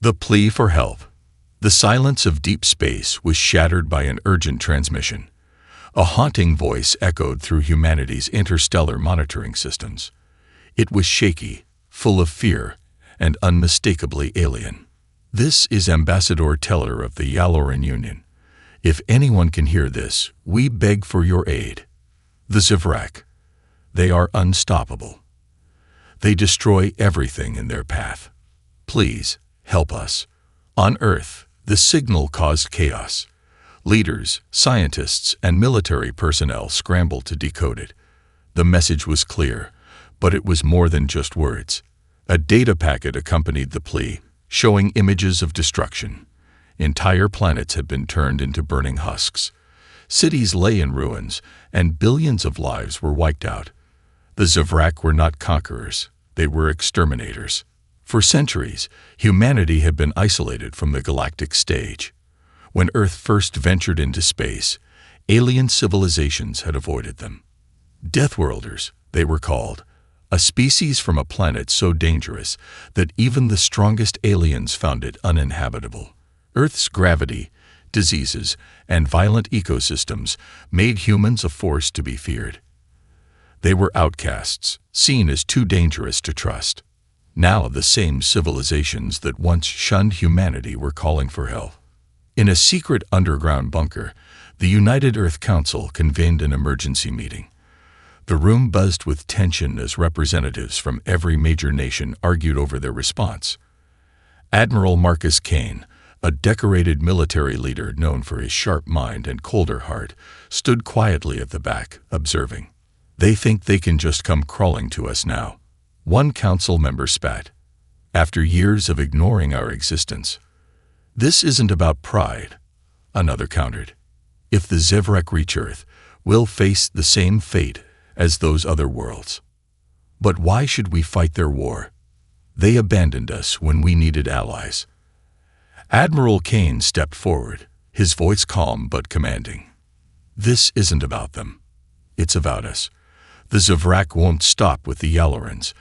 The plea for help. The silence of deep space was shattered by an urgent transmission. A haunting voice echoed through humanity's interstellar monitoring systems. It was shaky, full of fear, and unmistakably alien. "This is Ambassador Teller of the Yaloran Union. If anyone can hear this, we beg for your aid. The Zivrak. They are unstoppable. They destroy everything in their path. Please, help us." On Earth, the signal caused chaos. Leaders, scientists, and military personnel scrambled to decode it. The message was clear, but it was more than just words. A data packet accompanied the plea, showing images of destruction. Entire planets had been turned into burning husks. Cities lay in ruins, and billions of lives were wiped out. The Zivrak were not conquerors, they were exterminators. For centuries, humanity had been isolated from the galactic stage. When Earth first ventured into space, alien civilizations had avoided them. Deathworlders, they were called, a species from a planet so dangerous that even the strongest aliens found it uninhabitable. Earth's gravity, diseases, and violent ecosystems made humans a force to be feared. They were outcasts, seen as too dangerous to trust. Now the same civilizations that once shunned humanity were calling for help. In a secret underground bunker, the United Earth Council convened an emergency meeting. The room buzzed with tension as representatives from every major nation argued over their response. Admiral Marcus Kane, a decorated military leader known for his sharp mind and colder heart, stood quietly at the back, observing. "They think they can just come crawling to us now," one council member spat. "After years of ignoring our existence." "This isn't about pride," another countered. "If the Zivrak reach Earth, we'll face the same fate as those other worlds. But why should we fight their war? They abandoned us when we needed allies." Admiral Kane stepped forward, his voice calm but commanding. "This isn't about them. It's about us. The Zivrak won't stop with the Yalorans.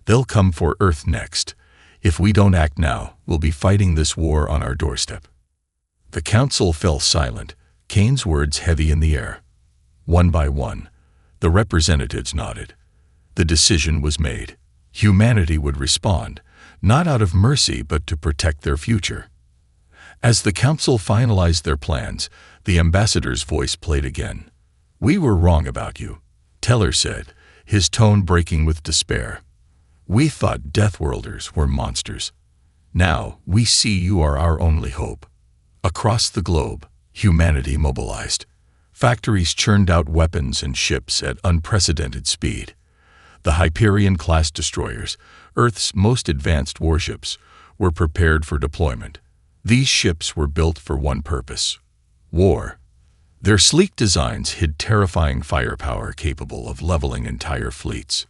They'll come for Earth next. If we don't act now, we'll be fighting this war on our doorstep." The council fell silent, Kane's words heavy in the air. One by one, the representatives nodded. The decision was made. Humanity would respond, not out of mercy but to protect their future. As the council finalized their plans, the ambassador's voice played again. "We were wrong about you," Teller said, his tone breaking with despair. "We thought Deathworlders were monsters. Now we see you are our only hope." Across the globe, humanity mobilized. Factories churned out weapons and ships at unprecedented speed. The Hyperion-class destroyers, Earth's most advanced warships, were prepared for deployment. These ships were built for one purpose: war. Their sleek designs hid terrifying firepower capable of leveling entire fleets.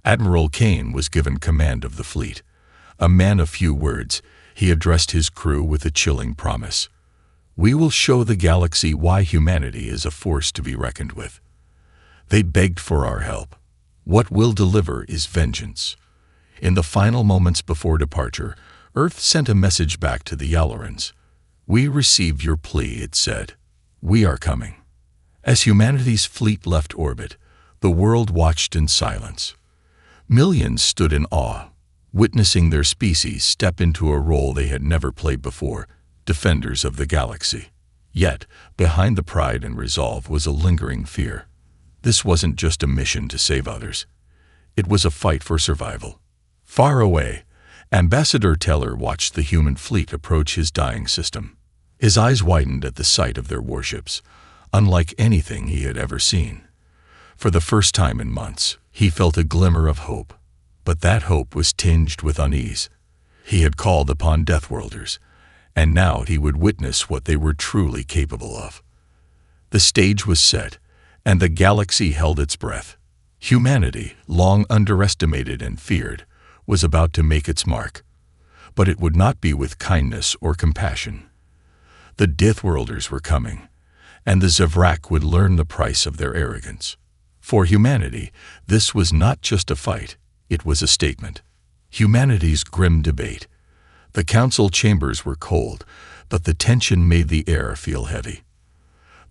Admiral Kane was given command of the fleet. A man of few words, he addressed his crew with a chilling promise. "We will show the galaxy why humanity is a force to be reckoned with." They begged for our help. What we'll deliver is vengeance. In the final moments before departure, Earth sent a message back to the Yalorans. "We receive your plea," it said. "We are coming." As humanity's fleet left orbit, the world watched in silence. Millions stood in awe, witnessing their species step into a role they had never played before, defenders of the galaxy. Yet, behind the pride and resolve was a lingering fear. This wasn't just a mission to save others. It was a fight for survival. Far away, Ambassador Teller watched the human fleet approach his dying system. His eyes widened at the sight of their warships, unlike anything he had ever seen. For the first time in months, he felt a glimmer of hope. But that hope was tinged with unease. He had called upon Deathworlders, and now he would witness what they were truly capable of. The stage was set, and the galaxy held its breath. Humanity, long underestimated and feared, was about to make its mark. But it would not be with kindness or compassion. The Deathworlders were coming, and the Zivrak would learn the price of their arrogance. For humanity, this was not just a fight, it was a statement. Humanity's grim debate. The council chambers were cold, but the tension made the air feel heavy.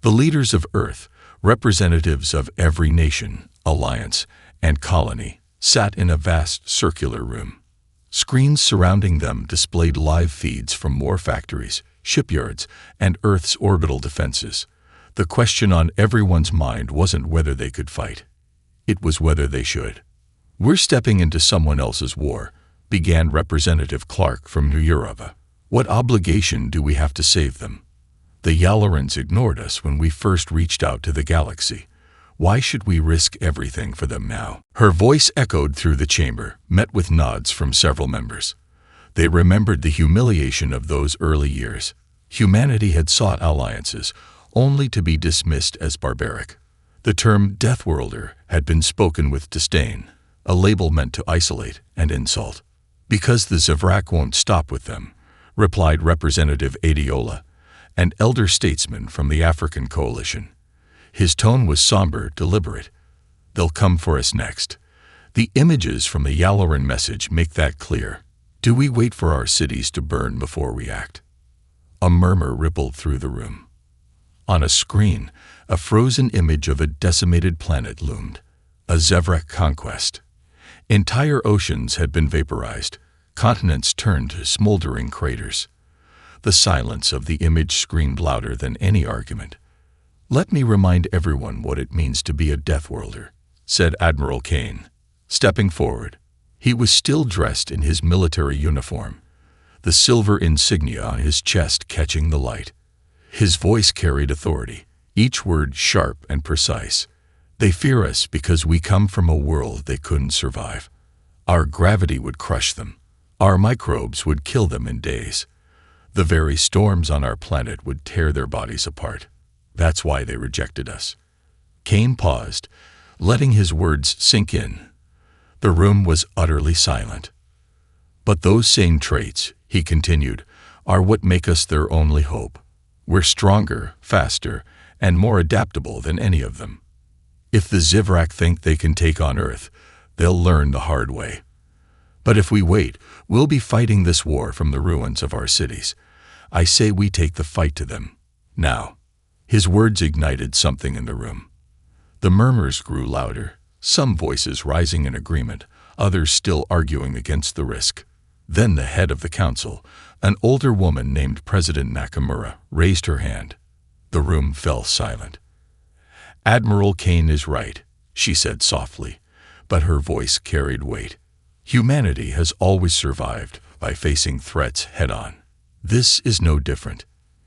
The leaders of Earth, representatives of every nation, alliance, and colony, sat in a vast circular room. Screens surrounding them displayed live feeds from war factories, shipyards, and Earth's orbital defenses. The question on everyone's mind wasn't whether they could fight. It was whether they should. "We're stepping into someone else's war," began Representative Clark from New Europa. "What obligation do we have to save them? The Yalorans ignored us when we first reached out to the galaxy. Why should we risk everything for them now?" Her voice echoed through the chamber, met with nods from several members. They remembered the humiliation of those early years. Humanity had sought alliances, only to be dismissed as barbaric. The term Deathworlder had been spoken with disdain, a label meant to isolate and insult. "Because the Zivrak won't stop with them," replied Representative Adiola, an elder statesman from the African Coalition. His tone was somber, deliberate. "They'll come for us next. The images from the Yaloran message make that clear. Do we wait for our cities to burn before we act?" A murmur rippled through the room. On a screen, a frozen image of a decimated planet loomed. A Zevrak conquest. Entire oceans had been vaporized, continents turned to smoldering craters. The silence of the image screamed louder than any argument. "Let me remind everyone what it means to be a Deathworlder," said Admiral Kane, stepping forward. He was still dressed in his military uniform, the silver insignia on his chest catching the light. His voice carried authority, each word sharp and precise. "They fear us because we come from a world they couldn't survive. Our gravity would crush them. Our microbes would kill them in days. The very storms on our planet would tear their bodies apart. That's why they rejected us." Kane paused, letting his words sink in. The room was utterly silent. "But those same traits," he continued, "are what make us their only hope. We're stronger, faster, and more adaptable than any of them. If the Zivrak think they can take on Earth, they'll learn the hard way. But if we wait, we'll be fighting this war from the ruins of our cities. I say we take the fight to them. Now." His words ignited something in the room. The murmurs grew louder, some voices rising in agreement, others still arguing against the risk. Then the head of the council, an older woman named President Nakamura, raised her hand. The room fell silent. "Admiral Kane is right," she said softly, but her voice carried weight. "Humanity has always survived by facing threats head-on. This is no different.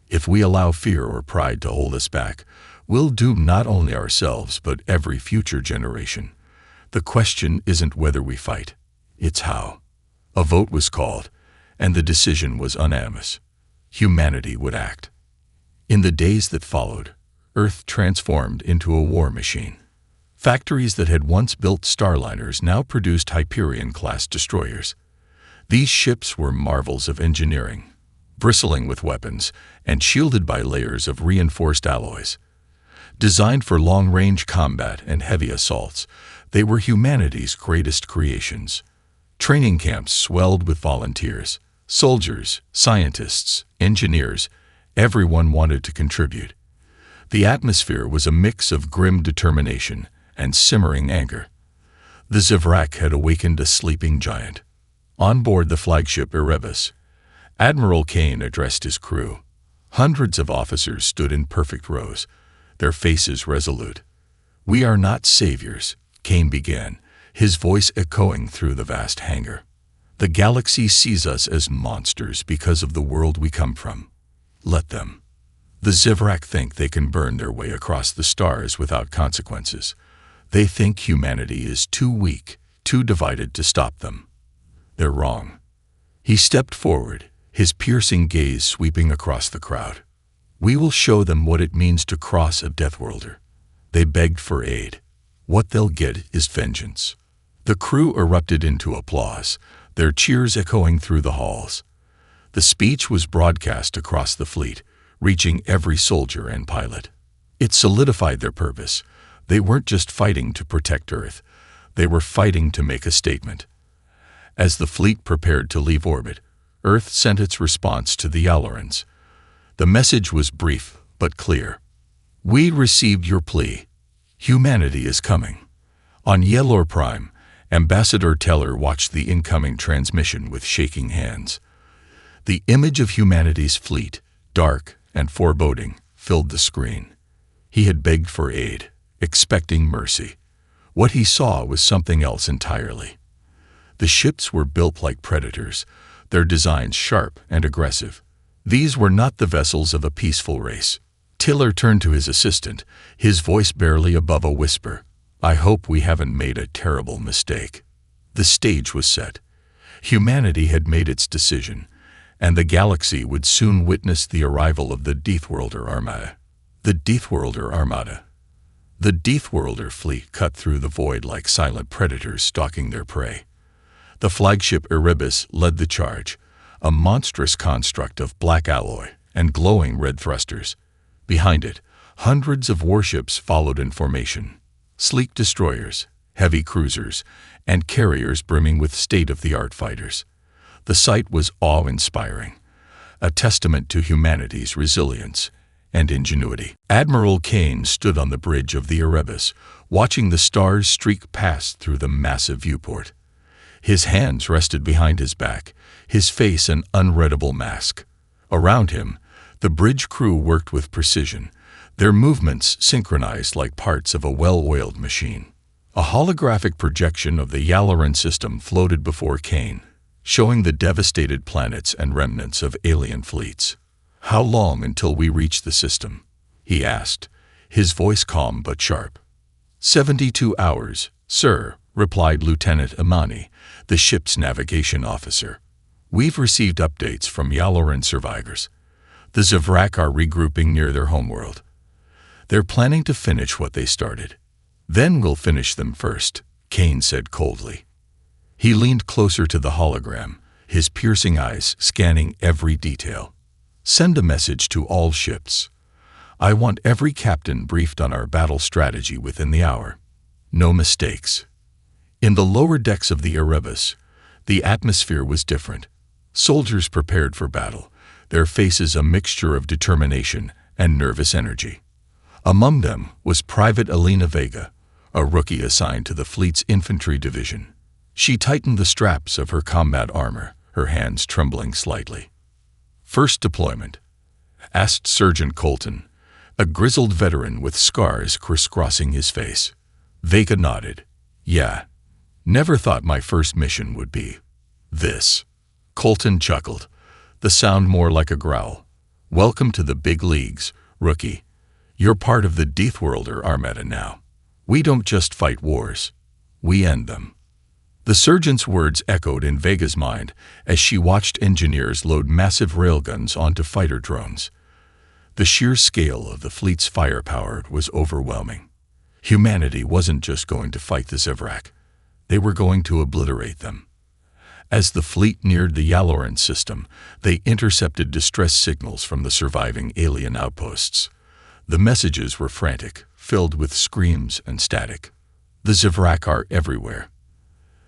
If we allow fear or pride to hold us back, we'll doom not only ourselves but every future generation. The question isn't whether we fight, it's how." A vote was called, and the decision was unanimous. Humanity would act. In the days that followed, Earth transformed into a war machine. Factories that had once built starliners now produced Hyperion-class destroyers. These ships were marvels of engineering, bristling with weapons and shielded by layers of reinforced alloys. Designed for long-range combat and heavy assaults, they were humanity's greatest creations. Training camps swelled with volunteers, soldiers, scientists, engineers. Everyone wanted to contribute. The atmosphere was a mix of grim determination and simmering anger. The Zivrak had awakened a sleeping giant. On board the flagship Erebus, Admiral Kane addressed his crew. Hundreds of officers stood in perfect rows, their faces resolute. "We are not saviors," Kane began, his voice echoing through the vast hangar. "The galaxy sees us as monsters because of the world we come from. Let them. The Zivrak think they can burn their way across the stars without consequences. They think humanity is too weak, too divided to stop them. They're wrong." He stepped forward, his piercing gaze sweeping across the crowd. "We will show them what it means to cross a Deathworlder." They begged for aid. What they'll get is vengeance. The crew erupted into applause, their cheers echoing through the halls. The speech was broadcast across the fleet, reaching every soldier and pilot. It solidified their purpose. They weren't just fighting to protect Earth. They were fighting to make a statement. As the fleet prepared to leave orbit, Earth sent its response to the Yalorans. The message was brief but clear. We received your plea. Humanity is coming. On Yelor Prime, Ambassador Teller watched the incoming transmission with shaking hands. The image of humanity's fleet, dark and foreboding, filled the screen. He had begged for aid, expecting mercy. What he saw was something else entirely. The ships were built like predators, their designs sharp and aggressive. These were not the vessels of a peaceful race. Tiller turned to his assistant, his voice barely above a whisper. I hope we haven't made a terrible mistake. The stage was set. Humanity had made its decision, and the galaxy would soon witness the arrival of the Deathworlder Armada. The Deathworlder Armada. The Deathworlder fleet cut through the void like silent predators stalking their prey. The flagship Erebus led the charge, a monstrous construct of black alloy and glowing red thrusters. Behind it, hundreds of warships followed in formation. Sleek destroyers, heavy cruisers, and carriers brimming with state-of-the-art fighters. The sight was awe-inspiring, a testament to humanity's resilience and ingenuity. Admiral Kane stood on the bridge of the Erebus, watching the stars streak past through the massive viewport. His hands rested behind his back, his face an unreadable mask. Around him, the bridge crew worked with precision, their movements synchronized like parts of a well-oiled machine. A holographic projection of the Yaloran system floated before Kane, showing the devastated planets and remnants of alien fleets. How long until we reach the system? He asked, his voice calm but sharp. 72 hours, sir, replied Lieutenant Imani, the ship's navigation officer. We've received updates from Yaloran survivors. The Zevrak are regrouping near their homeworld. They're planning to finish what they started. Then we'll finish them first, Kane said coldly. He leaned closer to the hologram, his piercing eyes scanning every detail. Send a message to all ships. I want every captain briefed on our battle strategy within the hour. No mistakes. In the lower decks of the Erebus, the atmosphere was different. Soldiers prepared for battle, their faces a mixture of determination and nervous energy. Among them was Private Elena Vega, a rookie assigned to the fleet's infantry division. She tightened the straps of her combat armor, her hands trembling slightly. First deployment? Asked Sergeant Colton, a grizzled veteran with scars crisscrossing his face. Vega nodded. Yeah. Never thought my first mission would be this. Colton chuckled, the sound more like a growl. Welcome to the big leagues, rookie. You're part of the Deathworlder Armada now. We don't just fight wars. We end them. The surgeon's words echoed in Vega's mind as she watched engineers load massive railguns onto fighter drones. The sheer scale of the fleet's firepower was overwhelming. Humanity wasn't just going to fight the Zevrak. They were going to obliterate them. As the fleet neared the Yaloran system, they intercepted distress signals from the surviving alien outposts. The messages were frantic, filled with screams and static. The Zevrak are everywhere.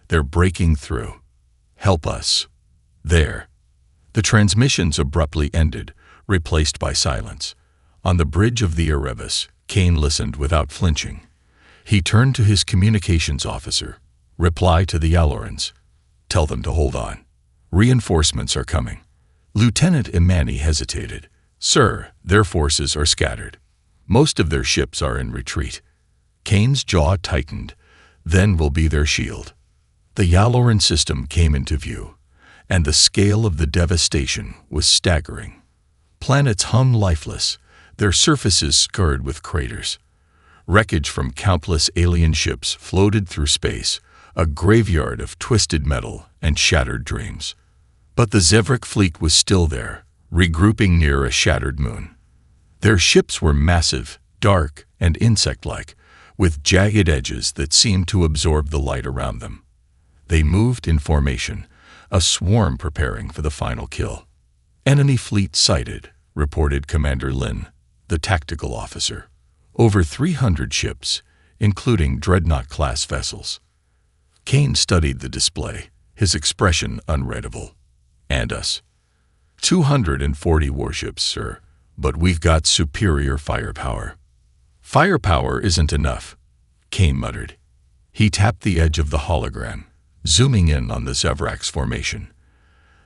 They're breaking through. Help us. There. The transmissions abruptly ended, replaced by silence. On the bridge of the Erebus, Kane listened without flinching. He turned to his communications officer. Reply to the Yalorans. Tell them to hold on. Reinforcements are coming. Lieutenant Imani hesitated. Sir, their forces are scattered. Most of their ships are in retreat. Kane's jaw tightened. Then will be their shield. The Yaloran system came into view, and the scale of the devastation was staggering. Planets hung lifeless, their surfaces scarred with craters. Wreckage from countless alien ships floated through space, a graveyard of twisted metal and shattered dreams. But the Zevrak fleet was still there, regrouping near a shattered moon. Their ships were massive, dark, and insect-like, with jagged edges that seemed to absorb the light around them. They moved in formation, a swarm preparing for the final kill. Enemy fleet sighted, reported Commander Lin, the tactical officer. Over 300 ships, including dreadnought-class vessels. Kane studied the display, his expression unreadable. And us. 240 warships, sir, but we've got superior firepower. Firepower isn't enough, Kane muttered. He tapped the edge of the hologram, zooming in on the Zevrak's formation.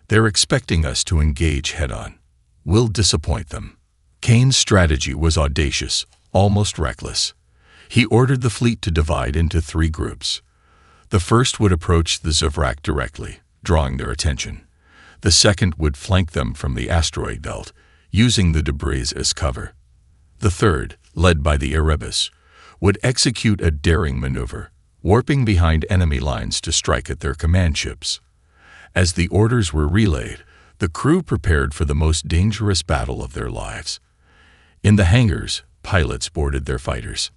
They're expecting us to engage head-on. We'll disappoint them. Kane's strategy was audacious, almost reckless. He ordered the fleet to divide into 3 groups. The first would approach the Zevrak directly, drawing their attention. The second would flank them from the asteroid belt, using the debris as cover. The third, led by the Erebus, would execute a daring maneuver, warping behind enemy lines to strike at their command ships. As the orders were relayed, the crew prepared for the most dangerous battle of their lives. In the hangars, pilots boarded their fighters.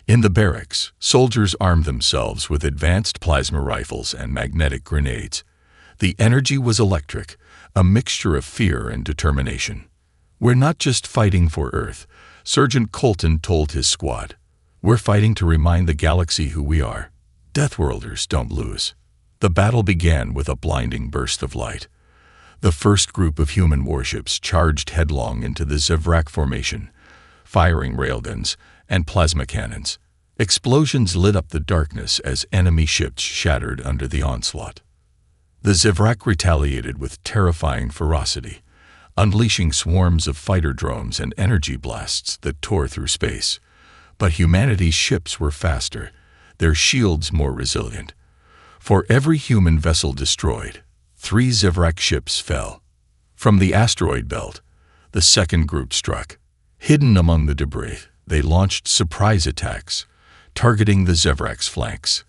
In the barracks, soldiers armed themselves with advanced plasma rifles and magnetic grenades. The energy was electric, a mixture of fear and determination. "We're not just fighting for Earth," Sergeant Colton told his squad. "We're fighting to remind the galaxy who we are. Deathworlders don't lose." The battle began with a blinding burst of light. The first group of human warships charged headlong into the Zevrak formation, firing railguns and plasma cannons. Explosions lit up the darkness as enemy ships shattered under the onslaught. The Zevrak retaliated with terrifying ferocity, unleashing swarms of fighter drones and energy blasts that tore through space. But humanity's ships were faster, their shields more resilient. For every human vessel destroyed, 3 Zevrak ships fell. From the asteroid belt, the second group struck. Hidden among the debris, they launched surprise attacks, targeting the Zevrak's flanks.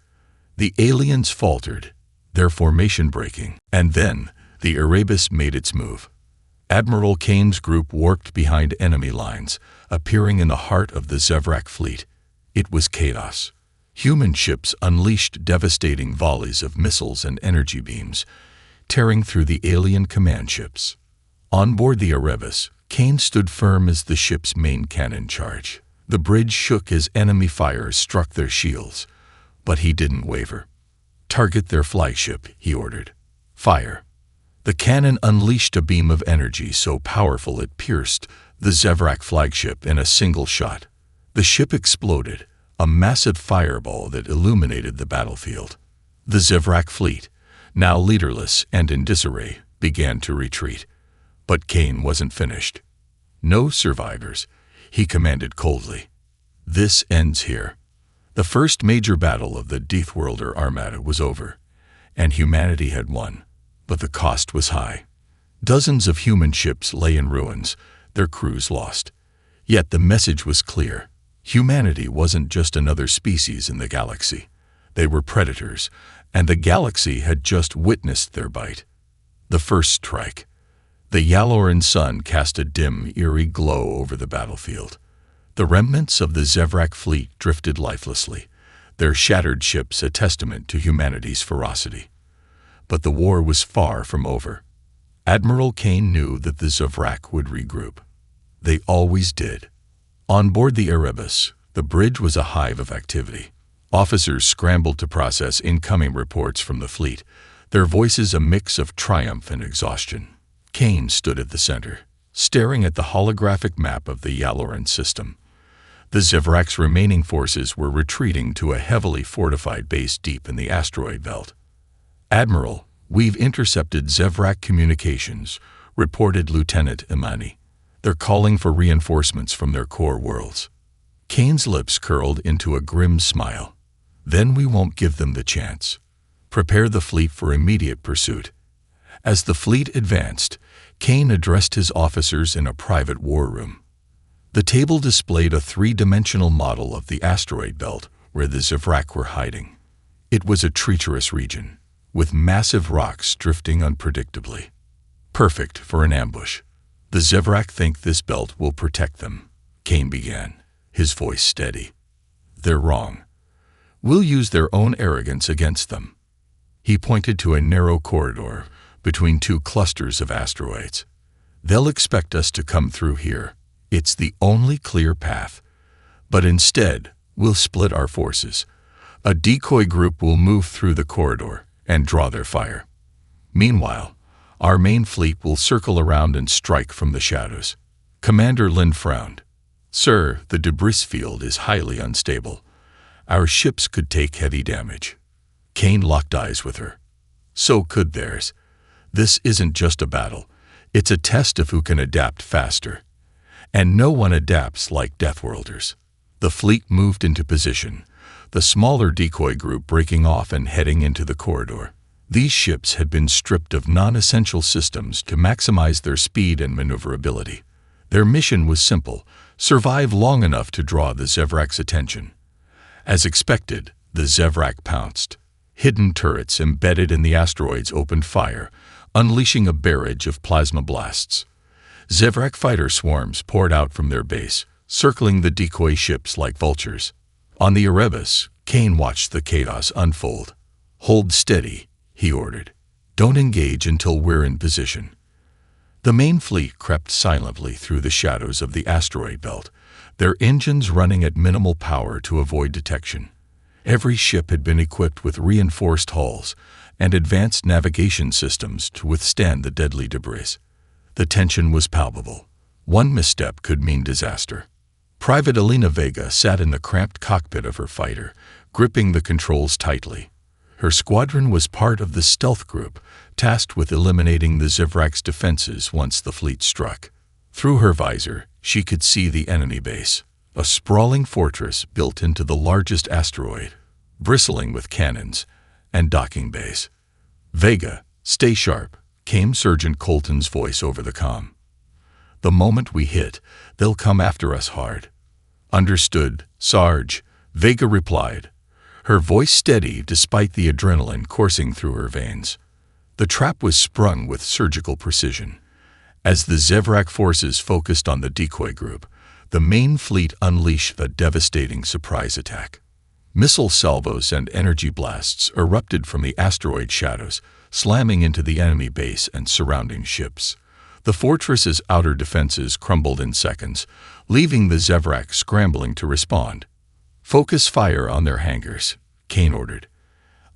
The aliens faltered, their formation breaking, and then the Erebus made its move. Admiral Kane's group warped behind enemy lines, appearing in the heart of the Zevrak fleet. It was chaos. Human ships unleashed devastating volleys of missiles and energy beams, tearing through the alien command ships. On board the Erebus, Kane stood firm as the ship's main cannon charge. The bridge shook as enemy fire struck their shields, but he didn't waver. "Target their flagship," he ordered. "Fire." The cannon unleashed a beam of energy so powerful it pierced the Zevrak flagship in a single shot. The ship exploded, a massive fireball that illuminated the battlefield. The Zevrak fleet, now leaderless and in disarray, began to retreat. But Kane wasn't finished. "No survivors," he commanded coldly. "This ends here." The first major battle of the Deathworlder Armada was over, and humanity had won, but the cost was high. Dozens of human ships lay in ruins, their crews lost. Yet the message was clear. Humanity wasn't just another species in the galaxy. They were predators, and the galaxy had just witnessed their bite. The first strike. The Yaloran sun cast a dim, eerie glow over the battlefield. The remnants of the Zevrak fleet drifted lifelessly, their shattered ships a testament to humanity's ferocity. But the war was far from over. Admiral Kane knew that the Zevrak would regroup. They always did. On board the Erebus, the bridge was a hive of activity. Officers scrambled to process incoming reports from the fleet, their voices a mix of triumph and exhaustion. Kane stood at the center, staring at the holographic map of the Yaloran system. The Zevrak's remaining forces were retreating to a heavily fortified base deep in the asteroid belt. "Admiral, we've intercepted Zevrak communications," reported Lieutenant Imani. "They're calling for reinforcements from their core worlds." Kane's lips curled into a grim smile. "Then we won't give them the chance. Prepare the fleet for immediate pursuit." As the fleet advanced, Kane addressed his officers in a private war room. The table displayed a 3-dimensional model of the asteroid belt where the Zevrak were hiding. It was a treacherous region, with massive rocks drifting unpredictably. Perfect for an ambush. "The Zevrak think this belt will protect them," Kane began, his voice steady. "They're wrong. We'll use their own arrogance against them." He pointed to a narrow corridor between 2 clusters of asteroids. "They'll expect us to come through here. It's the only clear path. But instead, we'll split our forces. A decoy group will move through the corridor and draw their fire. Meanwhile, Our main fleet will circle around and strike from the shadows." Commander Lin frowned. "Sir, the debris field is highly unstable. Our ships could take heavy damage." Kane locked eyes with her. So could theirs. This isn't just a battle. It's a test of who can adapt faster. And no one adapts like Deathworlders. The fleet moved into position, the smaller decoy group breaking off and heading into the corridor. These ships had been stripped of non-essential systems to maximize their speed and maneuverability. Their mission was simple: survive long enough to draw the Zevrak's attention. As expected, the Zevrak pounced. Hidden turrets embedded in the asteroids opened fire, unleashing a barrage of plasma blasts. Zevrak fighter swarms poured out from their base, circling the decoy ships like vultures. On the Erebus, Kane watched the chaos unfold. "Hold steady," he ordered. "Don't engage until we're in position." The main fleet crept silently through the shadows of the asteroid belt, their engines running at minimal power to avoid detection. Every ship had been equipped with reinforced hulls and advanced navigation systems to withstand the deadly debris. The tension was palpable. One misstep could mean disaster. Private Elena Vega sat in the cramped cockpit of her fighter, gripping the controls tightly. Her squadron was part of the stealth group, tasked with eliminating the Zevrak's defenses once the fleet struck. Through her visor, she could see the enemy base, a sprawling fortress built into the largest asteroid, bristling with cannons and docking bays. "Vega, stay sharp," came Sergeant Colton's voice over the comm. "The moment we hit, they'll come after us hard." "Understood, Sarge," Vega replied, her voice steady despite the adrenaline coursing through her veins. The trap was sprung with surgical precision. As the Zevrak forces focused on the decoy group, the main fleet unleashed a devastating surprise attack. Missile salvos and energy blasts erupted from the asteroid shadows, slamming into the enemy base and surrounding ships. The fortress's outer defenses crumbled in seconds, leaving the Zevrak scrambling to respond. "Focus fire on their hangars," Kane ordered.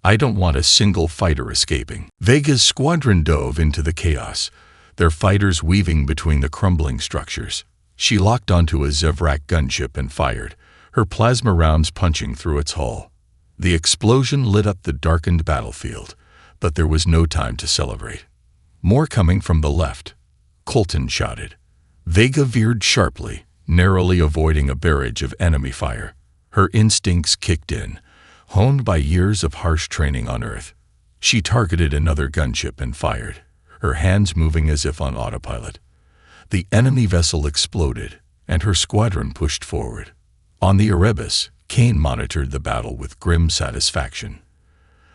"I don't want a single fighter escaping." Vega's squadron dove into the chaos, their fighters weaving between the crumbling structures. She locked onto a Zevrak gunship and fired, her plasma rounds punching through its hull. The explosion lit up the darkened battlefield, but there was no time to celebrate. "More coming from the left," Colton shouted. Vega veered sharply, narrowly avoiding a barrage of enemy fire. Her instincts kicked in, honed by years of harsh training on Earth. She targeted another gunship and fired, her hands moving as if on autopilot. The enemy vessel exploded, and her squadron pushed forward. On the Erebus, Kane monitored the battle with grim satisfaction.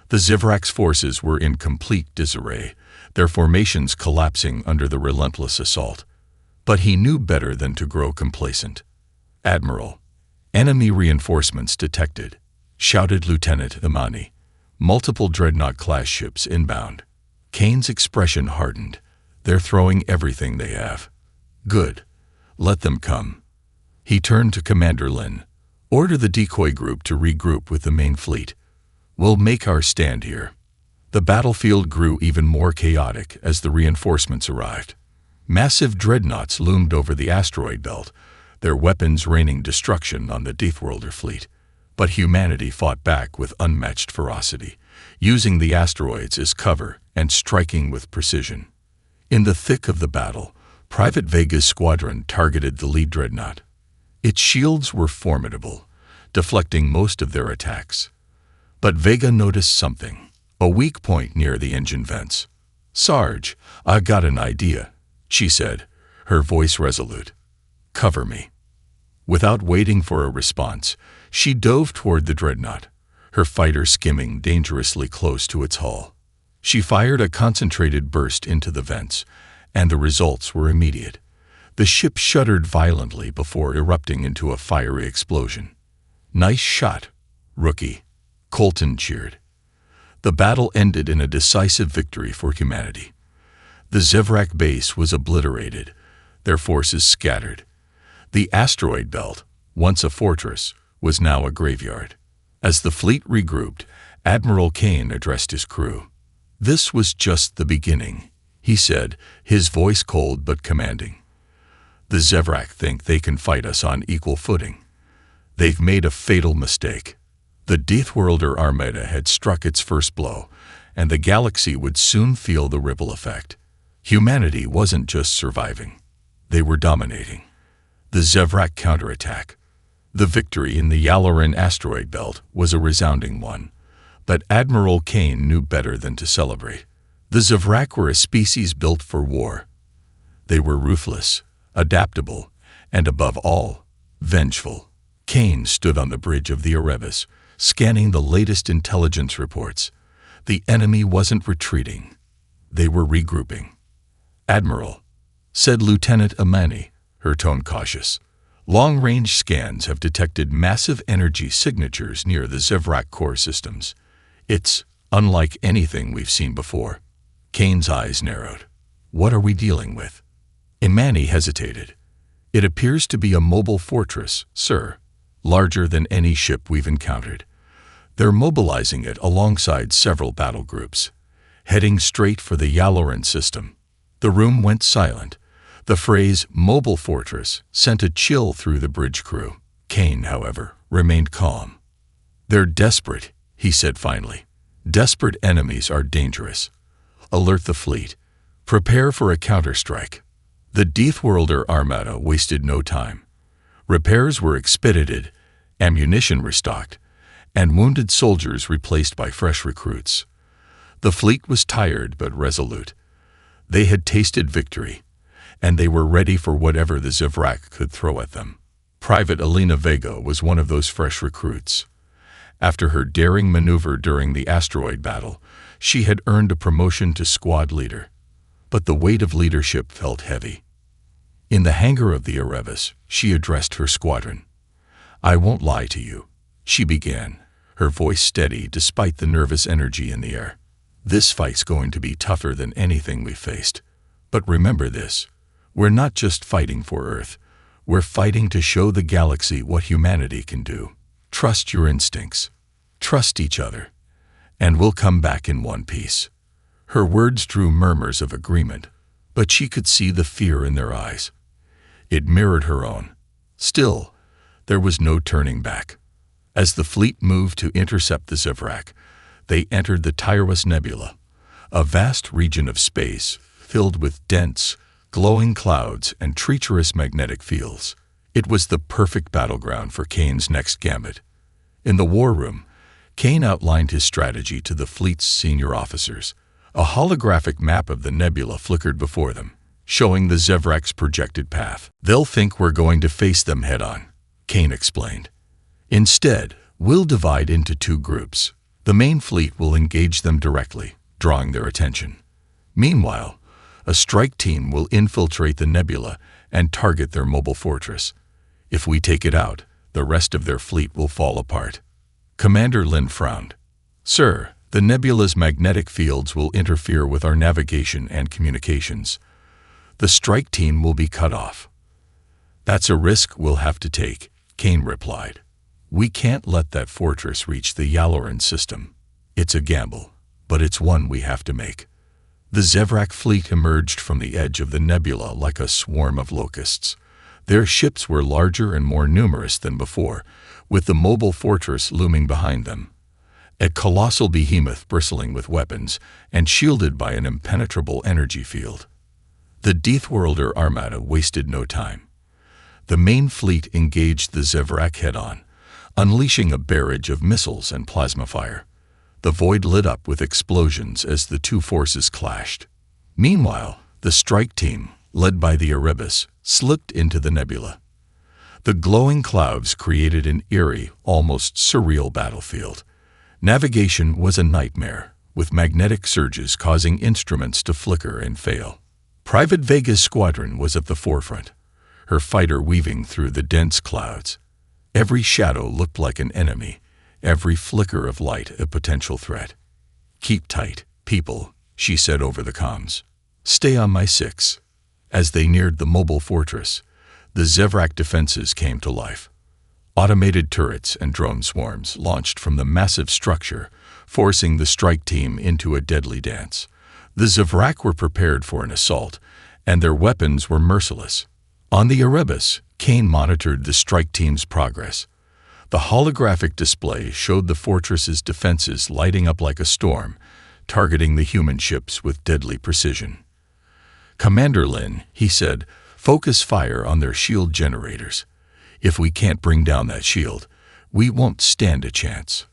The Zevrak's forces were in complete disarray, their formations collapsing under the relentless assault. But he knew better than to grow complacent. "Admiral, enemy reinforcements detected," shouted Lieutenant Imani. "Multiple Dreadnought-class ships inbound." Kane's expression hardened. "They're throwing everything they have." "Good. Let them come." He turned to Commander Lin. "Order the decoy group to regroup with the main fleet. We'll make our stand here." The battlefield grew even more chaotic as the reinforcements arrived. Massive dreadnoughts loomed over the asteroid belt, their weapons raining destruction on the Deathworlder fleet. But humanity fought back with unmatched ferocity, using the asteroids as cover and striking with precision. In the thick of the battle, Private Vega's squadron targeted the lead dreadnought. Its shields were formidable, deflecting most of their attacks. But Vega noticed something, a weak point near the engine vents. "Sarge, I got an idea," she said, her voice resolute. "Cover me." Without waiting for a response, she dove toward the dreadnought, her fighter skimming dangerously close to its hull. She fired a concentrated burst into the vents, and the results were immediate. The ship shuddered violently before erupting into a fiery explosion. "Nice shot, rookie," Colton cheered. The battle ended in a decisive victory for humanity. The Zevrak base was obliterated, their forces scattered. The asteroid belt, once a fortress, was now a graveyard. As the fleet regrouped, Admiral Kane addressed his crew. "This was just the beginning," he said, his voice cold but commanding. "The Zevrak think they can fight us on equal footing. They've made a fatal mistake." The Deathworlder Armada had struck its first blow, and the galaxy would soon feel the ripple effect. Humanity wasn't just surviving. They were dominating. The Zevrak counterattack. The victory in the Yaloran asteroid belt was a resounding one, but Admiral Kane knew better than to celebrate. The Zevrak were a species built for war. They were ruthless, adaptable, and above all, vengeful. Kane stood on the bridge of the Erebus, scanning the latest intelligence reports. The enemy wasn't retreating. They were regrouping. "Admiral," said Lieutenant Amani, her tone cautious, "long-range scans have detected massive energy signatures near the Zevrak core systems. It's unlike anything we've seen before." Kane's eyes narrowed. "What are we dealing with?" Amani hesitated. "It appears to be a mobile fortress, sir, larger than any ship we've encountered. They're mobilizing it alongside several battle groups, heading straight for the Yaloran system." The room went silent. The phrase "mobile fortress" sent a chill through the bridge crew. Kane, however, remained calm. "They're desperate," he said finally. "Desperate enemies are dangerous. Alert the fleet. Prepare for a counterstrike." The Deathworlder Armada wasted no time. Repairs were expedited, ammunition restocked, and wounded soldiers replaced by fresh recruits. The fleet was tired but resolute. They had tasted victory, and they were ready for whatever the Zevrak could throw at them. Private Elena Vega was one of those fresh recruits. After her daring maneuver during the asteroid battle, she had earned a promotion to squad leader. But the weight of leadership felt heavy. In the hangar of the Erebus, she addressed her squadron. "I won't lie to you," she began, her voice steady despite the nervous energy in the air. "This fight's going to be tougher than anything we've faced. But remember this, we're not just fighting for Earth. We're fighting to show the galaxy what humanity can do. Trust your instincts. Trust each other. And we'll come back in one piece." Her words drew murmurs of agreement, but she could see the fear in their eyes. It mirrored her own. Still, there was no turning back. As the fleet moved to intercept the Zevrak, they entered the Tyros Nebula, a vast region of space filled with dense, glowing clouds and treacherous magnetic fields. It was the perfect battleground for Kane's next gambit. In the war room, Kane outlined his strategy to the fleet's senior officers. A holographic map of the nebula flickered before them, showing the Zevrak's projected path. "They'll think we're going to face them head-on," Kane explained. "Instead, we'll divide into two groups. The main fleet will engage them directly, drawing their attention. Meanwhile, a strike team will infiltrate the nebula and target their mobile fortress. If we take it out, the rest of their fleet will fall apart." Commander Lin frowned. "Sir, the nebula's magnetic fields will interfere with our navigation and communications. The strike team will be cut off." "That's a risk we'll have to take," Kane replied. "We can't let that fortress reach the Yaloran system. It's a gamble, but it's one we have to make." The Zevrak fleet emerged from the edge of the nebula like a swarm of locusts. Their ships were larger and more numerous than before, with the mobile fortress looming behind them. A colossal behemoth bristling with weapons and shielded by an impenetrable energy field. The Deathworlder Armada wasted no time. The main fleet engaged the Zevrak head-on, unleashing a barrage of missiles and plasma fire. The void lit up with explosions as the two forces clashed. Meanwhile, the strike team, led by the Erebus, slipped into the nebula. The glowing clouds created an eerie, almost surreal battlefield. Navigation was a nightmare, with magnetic surges causing instruments to flicker and fail. Private Vega's squadron was at the forefront, her fighter weaving through the dense clouds. Every shadow looked like an enemy, every flicker of light a potential threat. "Keep tight, people," she said over the comms. "Stay on my 6." As they neared the mobile fortress, the Zevrak defenses came to life. Automated turrets and drone swarms launched from the massive structure, forcing the strike team into a deadly dance. The Zevrak were prepared for an assault, and their weapons were merciless. On the Erebus, Kane monitored the strike team's progress. The holographic display showed the fortress's defenses lighting up like a storm, targeting the human ships with deadly precision. "Commander Lin," he said, "focus fire on their shield generators. If we can't bring down that shield, we won't stand a chance."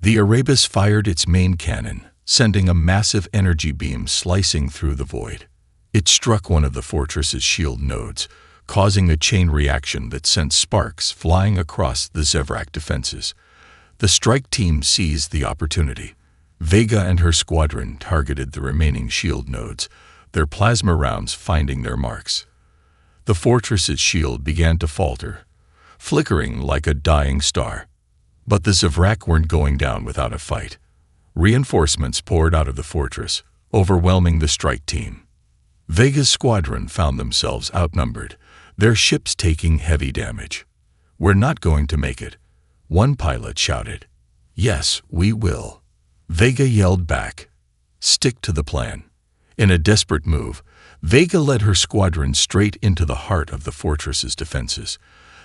The Erebus fired its main cannon, sending a massive energy beam slicing through the void. It struck one of the fortress's shield nodes, causing a chain reaction that sent sparks flying across the Zevrak defenses. The strike team seized the opportunity. Vega and her squadron targeted the remaining shield nodes, their plasma rounds finding their marks. The fortress's shield began to falter, flickering like a dying star. But the Zevrak weren't going down without a fight. Reinforcements poured out of the fortress, overwhelming the strike team. Vega's squadron found themselves outnumbered, their ships taking heavy damage. "We're not going to make it," one pilot shouted. "Yes, we will," Vega yelled back. "Stick to the plan." In a desperate move, Vega led her squadron straight into the heart of the fortress's defenses.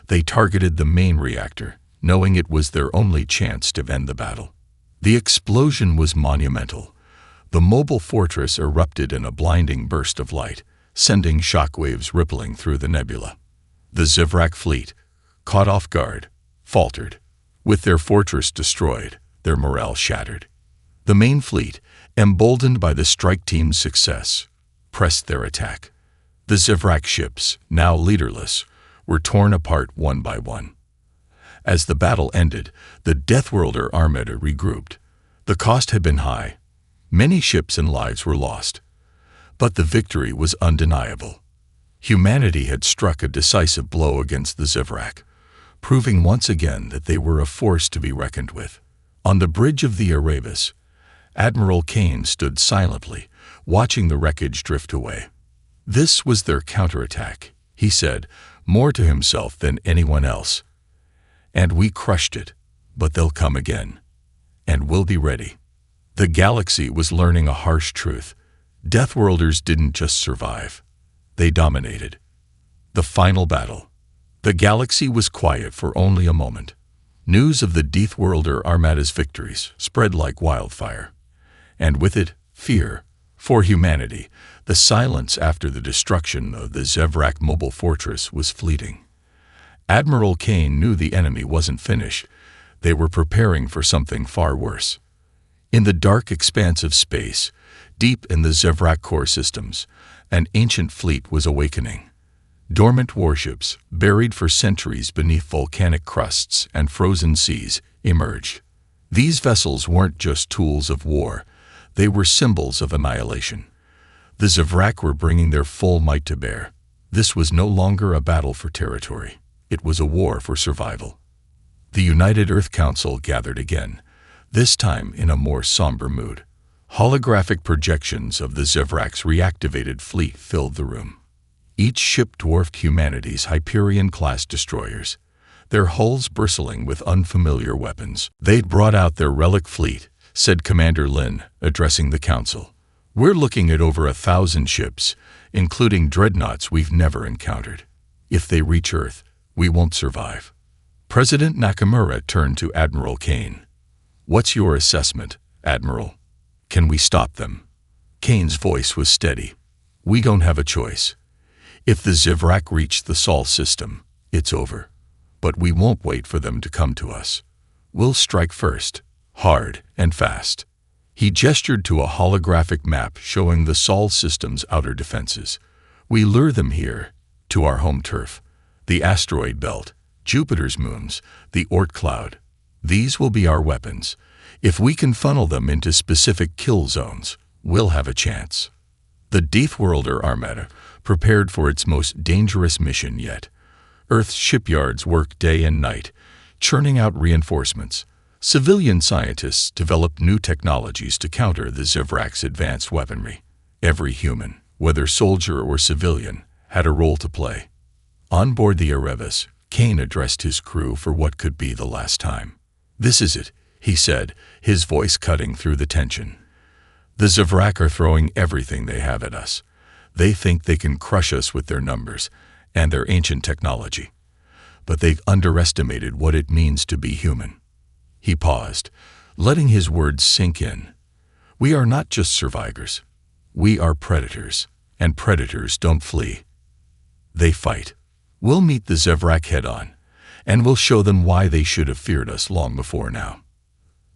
They targeted the main reactor, knowing it was their only chance to end the battle. The explosion was monumental. The mobile fortress erupted in a blinding burst of light, sending shockwaves rippling through the nebula. The Zevrak fleet, caught off guard, faltered. With their fortress destroyed, their morale shattered. The main fleet, emboldened by the strike team's success, pressed their attack. The Zevrak ships, now leaderless, were torn apart one by one. As the battle ended, the Deathworlder Armada regrouped. The cost had been high. Many ships and lives were lost. But the victory was undeniable. Humanity had struck a decisive blow against the Zevrak, proving once again that they were a force to be reckoned with. On the bridge of the Erebus, Admiral Kane stood silently, watching the wreckage drift away. "This was their counterattack," he said, more to himself than anyone else. "And we crushed it, but they'll come again. And we'll be ready." The galaxy was learning a harsh truth. Deathworlders didn't just survive. They dominated. The final battle. The galaxy was quiet for only a moment. News of the Deathworlder Armada's victories spread like wildfire. And with it, fear. For humanity, the silence after the destruction of the Zevrak mobile fortress was fleeting. Admiral Kane knew the enemy wasn't finished. They were preparing for something far worse. In the dark expanse of space, deep in the Zevrak core systems, an ancient fleet was awakening. Dormant warships, buried for centuries beneath volcanic crusts and frozen seas, emerged. These vessels weren't just tools of war. They were symbols of annihilation. The Zevrak were bringing their full might to bear. This was no longer a battle for territory. It was a war for survival. The United Earth Council gathered again, this time in a more somber mood. Holographic projections of the Zevrak's reactivated fleet filled the room. Each ship dwarfed humanity's Hyperion-class destroyers, their hulls bristling with unfamiliar weapons. "They'd brought out their relic fleet," said Commander Lin, addressing the council. "We're looking at over 1,000 ships, including dreadnoughts we've never encountered. If they reach Earth, we won't survive." President Nakamura turned to Admiral Kane. "What's your assessment, Admiral? Can we stop them?" Kane's voice was steady. "We don't have a choice. If the Zevrak reach the Sol system, it's over. But we won't wait for them to come to us. We'll strike first, hard and fast." He gestured to a holographic map showing the Sol system's outer defenses. "We lure them here, to our home turf, the asteroid belt, Jupiter's moons, the Oort cloud. These will be our weapons. If we can funnel them into specific kill zones, we'll have a chance." The Deathworlder Armada prepared for its most dangerous mission yet. Earth's shipyards worked day and night, churning out reinforcements. Civilian scientists developed new technologies to counter the Zevrak's advanced weaponry. Every human, whether soldier or civilian, had a role to play. On board the Erebus, Kane addressed his crew for what could be the last time. "This is it," he said, his voice cutting through the tension. The Zevrak are throwing everything they have at us. They think they can crush us with their numbers and their ancient technology. But they've underestimated what it means to be human. He paused, letting his words sink in. We are not just survivors. We are predators, and predators don't flee. They fight. We'll meet the Zevrak head-on, and we'll show them why they should have feared us long before now.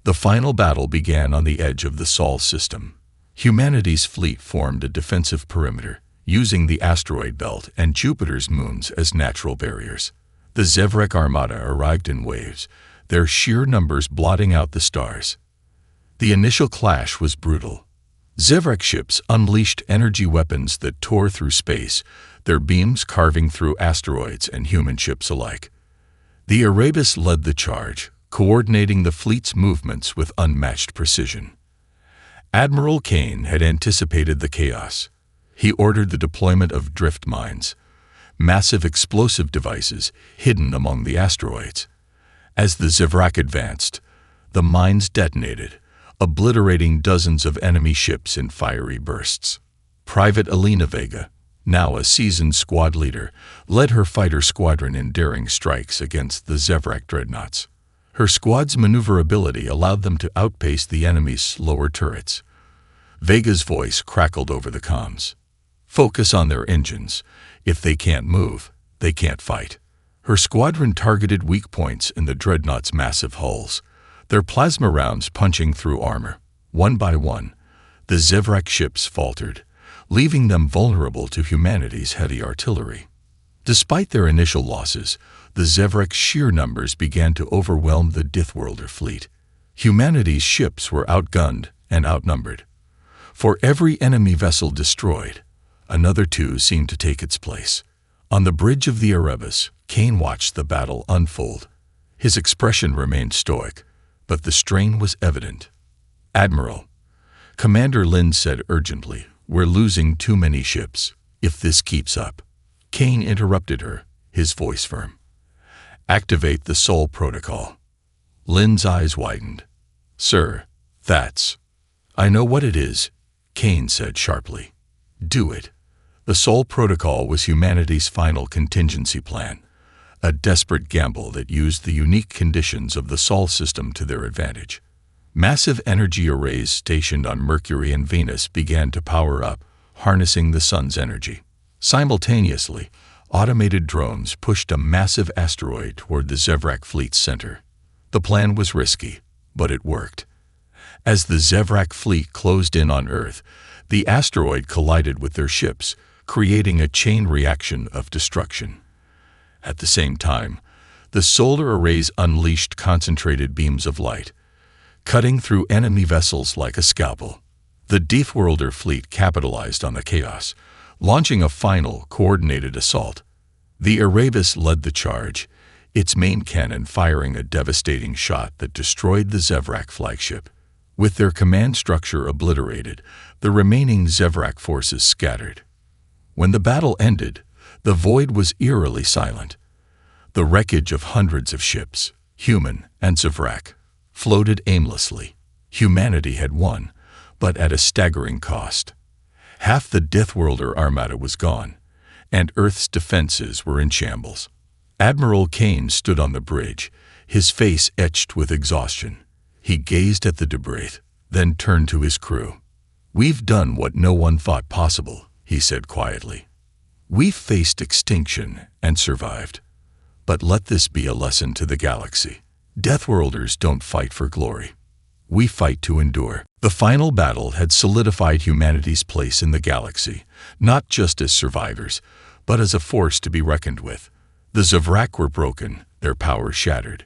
The final battle began on the edge of the Sol system. Humanity's fleet formed a defensive perimeter, using the asteroid belt and Jupiter's moons as natural barriers. The Zevrak armada arrived in waves, their sheer numbers blotting out the stars. The initial clash was brutal. Zevrak ships unleashed energy weapons that tore through space, their beams carving through asteroids and human ships alike. The Erebus led the charge, coordinating the fleet's movements with unmatched precision. Admiral Kane had anticipated the chaos. He ordered the deployment of drift mines, massive explosive devices hidden among the asteroids. As the Zevrak advanced, the mines detonated, obliterating dozens of enemy ships in fiery bursts. Private Elena Vega, now a seasoned squad leader, led her fighter squadron in daring strikes against the Zevrak dreadnoughts. Her squad's maneuverability allowed them to outpace the enemy's slower turrets. Vega's voice crackled over the comms. Focus on their engines. If they can't move, they can't fight. Her squadron targeted weak points in the dreadnought's massive hulls, their plasma rounds punching through armor. One by one, the Zevrak ships faltered, leaving them vulnerable to humanity's heavy artillery. Despite their initial losses, the Zevrak's sheer numbers began to overwhelm the Dithworlder fleet. Humanity's ships were outgunned and outnumbered. For every enemy vessel destroyed, another two seemed to take its place. On the bridge of the Erebus, Kane watched the battle unfold. His expression remained stoic, but the strain was evident. "Admiral," Commander Lind said urgently, "we're losing too many ships. If this keeps up." Kane interrupted her, his voice firm. "Activate the Sol protocol." Lind's eyes widened. "Sir, that's—" "I know what it is," Kane said sharply. "Do it." The Sol protocol was humanity's final contingency plan, a desperate gamble that used the unique conditions of the Sol system to their advantage. Massive energy arrays stationed on Mercury and Venus began to power up, harnessing the sun's energy. Simultaneously, automated drones pushed a massive asteroid toward the Zevrak fleet's center. The plan was risky, but it worked. As the Zevrak fleet closed in on Earth, the asteroid collided with their ships, creating a chain reaction of destruction. At the same time, the solar arrays unleashed concentrated beams of light, cutting through enemy vessels like a scalpel. The Dithworlder fleet capitalized on the chaos, launching a final, coordinated assault. The Erebus led the charge, its main cannon firing a devastating shot that destroyed the Zevrak flagship. With their command structure obliterated, the remaining Zevrak forces scattered. When the battle ended, the void was eerily silent. The wreckage of hundreds of ships, human and Zevrak, floated aimlessly. Humanity had won, but at a staggering cost. Half the Dithworlder armada was gone, and Earth's defenses were in shambles. Admiral Kane stood on the bridge, his face etched with exhaustion. He gazed at the debris, then turned to his crew. "We've done what no one thought possible," he said quietly. "We've faced extinction and survived. But let this be a lesson to the galaxy. Deathworlders don't fight for glory. We fight to endure." The final battle had solidified humanity's place in the galaxy, not just as survivors, but as a force to be reckoned with. The Zevrak were broken, their power shattered.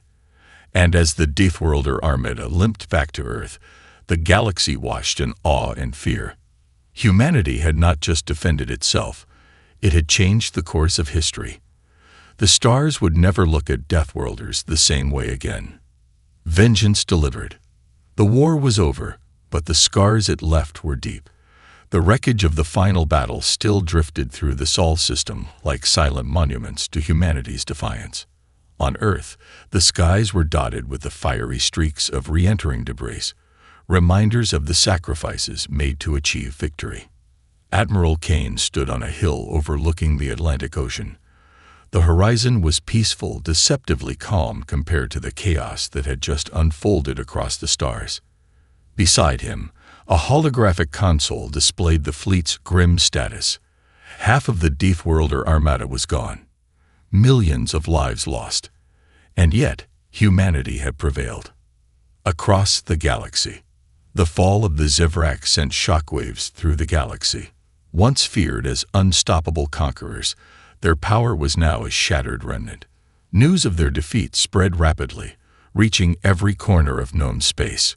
And as the Dithworlder armada limped back to Earth, the galaxy watched in awe and fear. Humanity had not just defended itself, it had changed the course of history. The stars would never look at Deathworlders the same way again. Vengeance delivered. The war was over, but the scars it left were deep. The wreckage of the final battle still drifted through the Sol system like silent monuments to humanity's defiance. On Earth, the skies were dotted with the fiery streaks of re-entering debris, reminders of the sacrifices made to achieve victory. Admiral Kane stood on a hill overlooking the Atlantic Ocean. The horizon was peaceful, deceptively calm compared to the chaos that had just unfolded across the stars. Beside him, a holographic console displayed the fleet's grim status. Half of the Deep-Worlder armada was gone. Millions of lives lost. And yet, humanity had prevailed. Across the galaxy, the fall of the Zevrak sent shockwaves through the galaxy. Once feared as unstoppable conquerors, their power was now a shattered remnant. News of their defeat spread rapidly, reaching every corner of known space.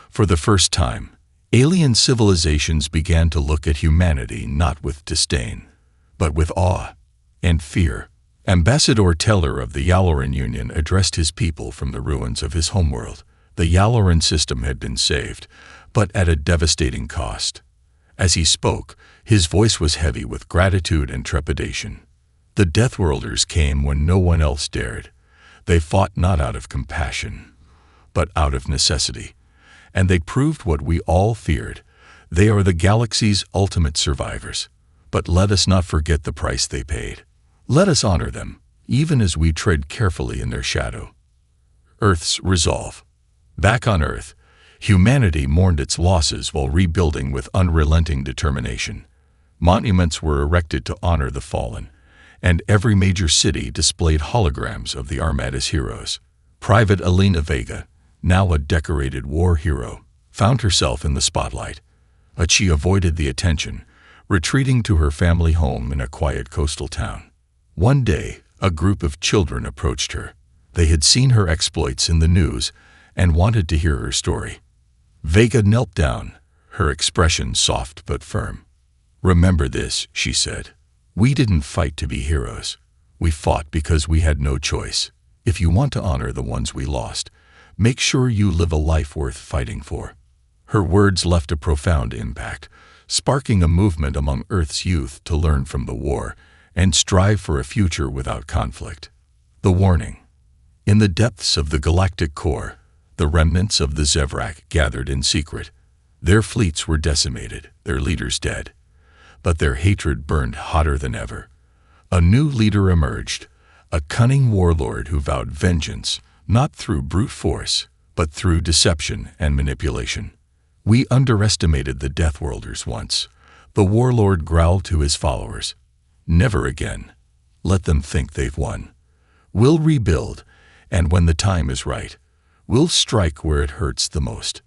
For the first time, alien civilizations began to look at humanity not with disdain, but with awe and fear. Ambassador Teller of the Yaloran Union addressed his people from the ruins of his homeworld. The Yaloran system had been saved, but at a devastating cost. As he spoke, his voice was heavy with gratitude and trepidation. The Deathworlders came when no one else dared. They fought not out of compassion, but out of necessity. And they proved what we all feared. They are the galaxy's ultimate survivors. But let us not forget the price they paid. Let us honor them, even as we tread carefully in their shadow. Earth's resolve. Back on Earth, humanity mourned its losses while rebuilding with unrelenting determination. Monuments were erected to honor the fallen, and every major city displayed holograms of the Armada's heroes. Private Elena Vega, now a decorated war hero, found herself in the spotlight, but she avoided the attention, retreating to her family home in a quiet coastal town. One day, a group of children approached her. They had seen her exploits in the news and wanted to hear her story. Vega knelt down, her expression soft but firm. "Remember this," she said. "We didn't fight to be heroes. We fought because we had no choice. If you want to honor the ones we lost, make sure you live a life worth fighting for." Her words left a profound impact, sparking a movement among Earth's youth to learn from the war and strive for a future without conflict. The warning. In the depths of the galactic core, the remnants of the Zevrak gathered in secret. Their fleets were decimated, their leaders dead. But their hatred burned hotter than ever. A new leader emerged, a cunning warlord who vowed vengeance, not through brute force, but through deception and manipulation. "We underestimated the Deathworlders once," the warlord growled to his followers. "Never again. Let them think they've won. We'll rebuild, and when the time is right, we'll strike where it hurts the most."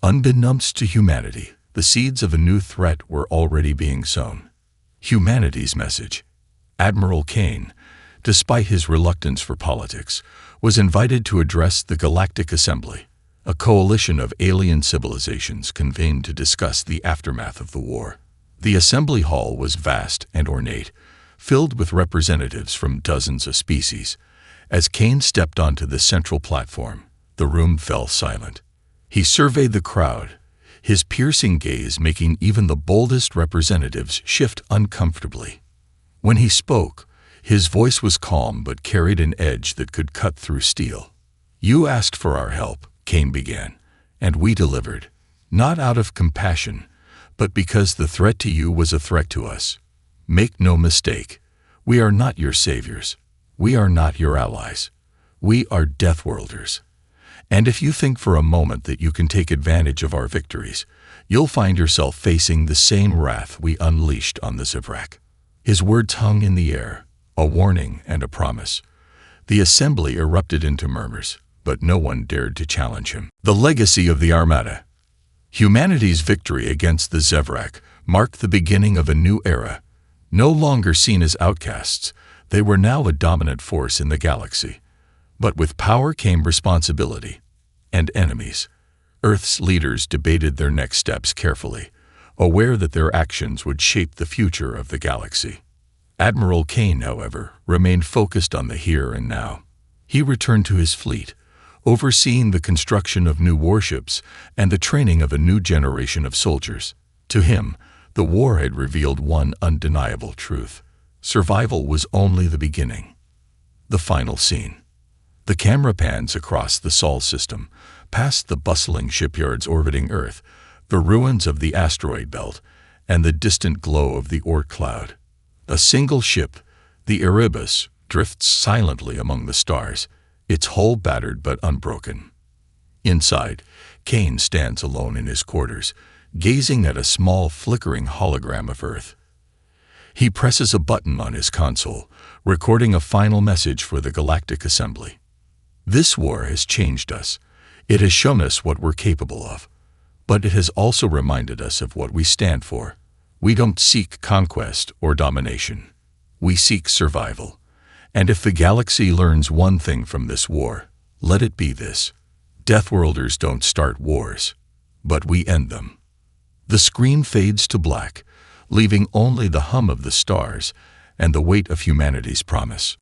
Unbeknownst to humanity, the seeds of a new threat were already being sown. Humanity's message. Admiral Kane, despite his reluctance for politics, was invited to address the Galactic Assembly, a coalition of alien civilizations convened to discuss the aftermath of the war. The assembly hall was vast and ornate, filled with representatives from dozens of species. As Kane stepped onto the central platform, the room fell silent. He surveyed the crowd, his piercing gaze making even the boldest representatives shift uncomfortably. When he spoke, his voice was calm but carried an edge that could cut through steel. "You asked for our help," Kane began, "and we delivered, not out of compassion, but because the threat to you was a threat to us. Make no mistake, we are not your saviors. We are not your allies. We are Deathworlders. And if you think for a moment that you can take advantage of our victories, you'll find yourself facing the same wrath we unleashed on the Zevrak." His words hung in the air, a warning and a promise. The assembly erupted into murmurs, but no one dared to challenge him. The legacy of the Armada. Humanity's victory against the Zevrak marked the beginning of a new era. No longer seen as outcasts, they were now a dominant force in the galaxy. But with power came responsibility and enemies. Earth's leaders debated their next steps carefully, aware that their actions would shape the future of the galaxy. Admiral Kane, however, remained focused on the here and now. He returned to his fleet, overseeing the construction of new warships and the training of a new generation of soldiers. To him, the war had revealed one undeniable truth: survival was only the beginning. The final scene. The camera pans across the Sol system, past the bustling shipyards orbiting Earth, the ruins of the asteroid belt, and the distant glow of the Oort cloud. A single ship, the Erebus, drifts silently among the stars, its hull battered but unbroken. Inside, Kane stands alone in his quarters, gazing at a small flickering hologram of Earth. He presses a button on his console, recording a final message for the Galactic Assembly. This war has changed us. It has shown us what we're capable of. But it has also reminded us of what we stand for. We don't seek conquest or domination. We seek survival. And if the galaxy learns one thing from this war, let it be this: Deathworlders don't start wars, but we end them. The screen fades to black, leaving only the hum of the stars and the weight of humanity's promise.